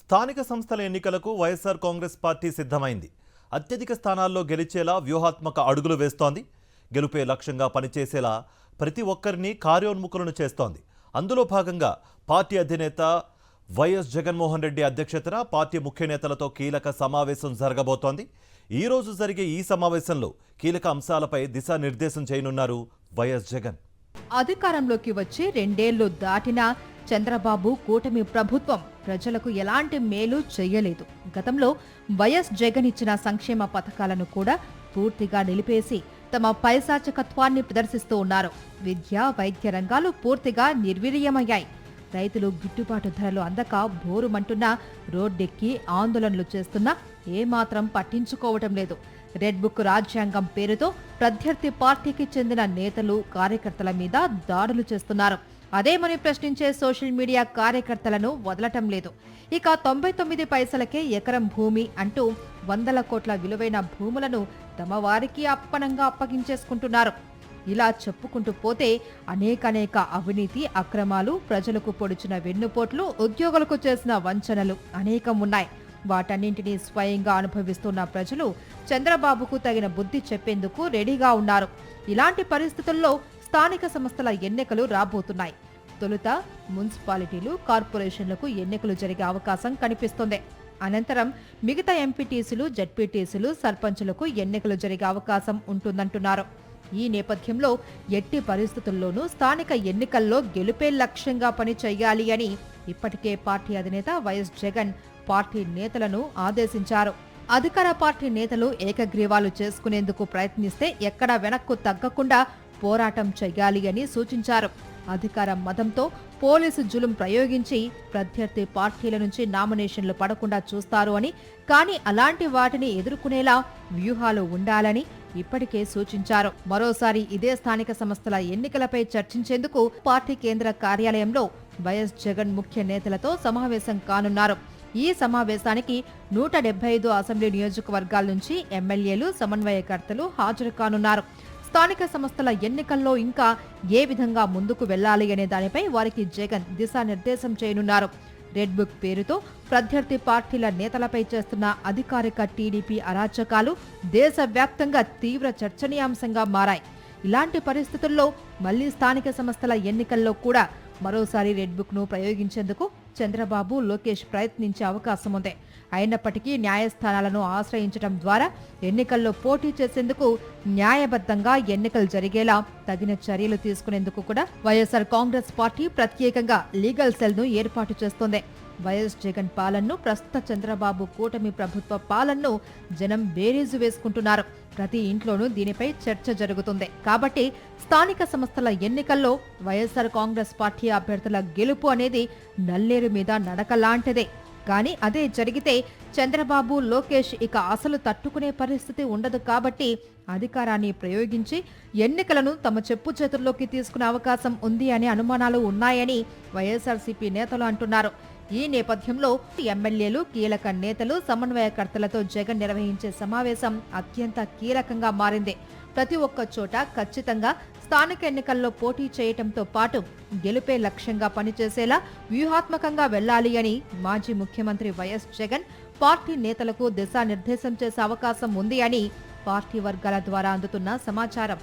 స్థానిక సంస్థల ఎన్నికలకు వైఎస్ఆర్ కాంగ్రెస్ పార్టీ సిద్ధమైంది. అత్యధిక స్థానాల్లో గెలిచేలా వ్యూహాత్మక అడుగులు వేస్తోంది. గెలుపే లక్ష్యంగా పనిచేసేలా ప్రతి ఒక్కరిని కార్యోన్ముఖులను చేస్తోంది. అందులో భాగంగా పార్టీ అధినేత వైఎస్ జగన్మోహన్ రెడ్డి అధ్యక్షతన పార్టీ ముఖ్య నేతలతో కీలక సమావేశం జరగబోతోంది. ఈ రోజు జరిగే ఈ సమావేశంలో కీలక అంశాలపై దిశానిర్దేశం చేయనున్నారు వైఎస్ జగన్. అధికారంలోకి వచ్చి 2 ఏళ్లు దాటినా చంద్రబాబు కూటమి ప్రభుత్వం ప్రజలకు ఎలాంటి మేలు చేయలేదు. గతంలో వైఎస్ జగన్ ఇచ్చిన సంక్షేమ పథకాలను కూడా పూర్తిగా నిలిపేసి తమ పైశాచికత్వాన్ని ప్రదర్శిస్తూ ఉన్నారు. విద్య, వైద్య రంగాలు పూర్తిగా నిర్వీర్యమయ్యాయి. రైతులు గిట్టుబాటు ధరలు అందక బోరుమంటున్నా, రోడ్డెక్కి ఆందోళనలు చేస్తున్నా ఏమాత్రం పట్టించుకోవటం లేదు. రెడ్ బుక్ రాజ్యాంగం పేరుతో ప్రత్యర్థి పార్టీకి చెందిన నేతలు, కార్యకర్తల మీద దాడులు చేస్తున్నారు. అదేమని ప్రశ్నించే సోషల్ మీడియా కార్యకర్తలను వదలటం లేదు. ఇక 99 పైసలకే ఎకరం భూమి అంటూ 100 కోట్ల విలువైన భూములను తమ వారికి అప్పనంగా అప్పగించేసుకుంటున్నారు. ఇలా చెప్పుకుంటూ పోతే అనేక అవినీతి, అక్రమాలు, ప్రజలకు పొడిచిన వెన్నుపోట్లు, ఉద్యోగులకు చేసిన వంచనలు అనేకం ఉన్నాయి. వాటన్నింటినీ స్వయంగా అనుభవిస్తున్న ప్రజలు చంద్రబాబుకు తగిన బుద్ధి చెప్పేందుకు రెడీగా ఉన్నారు. ఇలాంటి పరిస్థితుల్లో స్థానిక సంస్థల ఎన్నికలు రాబోతున్నాయి. తొలుత మున్సిపాలిటీలు, కార్పొరేషన్లకు ఎన్నికలు జరిగే అవకాశం కనిపిస్తోంది. అనంతరం మిగతా ఎంపీటీసీలు, జడ్పీటీసీలు, సర్పంచులకు ఎన్నికలు జరిగే అవకాశం ఉంటుందంటున్నారు. ఈ నేపథ్యంలో ఎట్టి పరిస్థితుల్లోనూ స్థానిక ఎన్నికల్లో గెలుపే లక్ష్యంగా పని చేయాలి అని ఇప్పటికే పార్టీ అధినేత వైఎస్ జగన్ పార్టీ నేతలను ఆదేశించారు. అధికార పార్టీ నేతలు ఏకగ్రీవాలు చేసుకునేందుకు ప్రయత్నిస్తే ఎక్కడా వెనక్కు తగ్గకుండా పోరాటం చేయాలి అని సూచించారు. అధికార మదంతో పోలీసు జులుం ప్రయోగించి ప్రత్యర్థి పార్టీల నుంచి నామినేషన్లు పడకుండా చూస్తారు అని, కానీ అలాంటి వాటిని ఎదుర్కొనేలా వ్యూహాలు ఉండాలని ఇప్పటికే సూచించారు. మరోసారి ఇదే స్థానిక సంస్థల ఎన్నికలపై చర్చించేందుకు పార్టీ కేంద్ర కార్యాలయంలో వైఎస్ జగన్ ముఖ్య నేతలతో సమావేశం కానున్నారు. ఈ సమావేశానికి 175 అసెంబ్లీ నియోజకవర్గాల నుంచి ఎమ్మెల్యేలు, సమన్వయకర్తలు హాజరు కానున్నారు. స్థానిక సంస్థల ఎన్నికల్లో ఇంకా ఏ విధంగా ముందుకు వెళ్లాలి అనే దానిపై వారికి జగన్ దిశానిర్దేశం చేయనున్నారు. రెడ్ బుక్ పేరుతో ప్రత్యర్థి పార్టీల నేతలపై చేస్తున్న అధికారిక టీడీపీ అరాచకాలు దేశవ్యాప్తంగా తీవ్ర చర్చనీయాంశంగా మారాయి. ఇలాంటి పరిస్థితుల్లో మళ్లీ స్థానిక సంస్థల ఎన్నికల్లో కూడా మరోసారి రెడ్ బుక్ ను ప్రయోగించేందుకు చంద్రబాబు, లోకేష్ ప్రయత్నించే అవకాశం ఉంది. అయినప్పటికీ న్యాయస్థానాలను ఆశ్రయించడం ద్వారా ఎన్నికల్లో పోటీ చేసేందుకు, న్యాయబద్ధంగా ఎన్నికలు జరిగేలా తగిన చర్యలు తీసుకునేందుకు కూడా వైఎస్ఆర్ కాంగ్రెస్ పార్టీ ప్రత్యేకంగా లీగల్ సెల్ ను ఏర్పాటు చేస్తోంది. వైఎస్ జగన్ పాలనను, ప్రస్తుత చంద్రబాబు కూటమి ప్రభుత్వ పాలనను జనం బేరీజు వేసుకుంటున్నారు. ప్రతి ఇంట్లోనూ దీనిపై చర్చ జరుగుతుంది. కాబట్టి స్థానిక సంస్థల ఎన్నికల్లో వైఎస్ఆర్ కాంగ్రెస్ పార్టీ అభ్యర్థుల గెలుపు అనేది నల్లేరు మీద నడక లాంటిదే. కానీ అదే జరిగితే చంద్రబాబు, లోకేష్ ఇక అసలు తట్టుకునే పరిస్థితి ఉండదు. కాబట్టి అధికారాన్ని ప్రయోగించి ఎన్నికలను తమ చెప్పు చేతుల్లోకి తీసుకునే అవకాశం ఉంది అనే అనుమానాలు ఉన్నాయని వైఎస్ఆర్సీపీ నేతలు అంటున్నారు. ఈ నేపథ్యంలో ఎమ్మెల్యేలు, కీలక నేతలు, సమన్వయకర్తలతో జగన్ నిర్వహించే సమావేశం అత్యంత కీలకంగా మారింది. ప్రతి ఒక్క చోట ఖచ్చితంగా స్థానిక ఎన్నికల్లో పోటీ చేయటంతో పాటు గెలుపే లక్ష్యంగా పనిచేసేలా వ్యూహాత్మకంగా వెళ్లాలి అని మాజీ ముఖ్యమంత్రి వైఎస్ జగన్ పార్టీ నేతలకు దిశానిర్దేశం చేసే అవకాశం ఉంది అని పార్టీ వర్గాల ద్వారా అందుతున్న సమాచారం.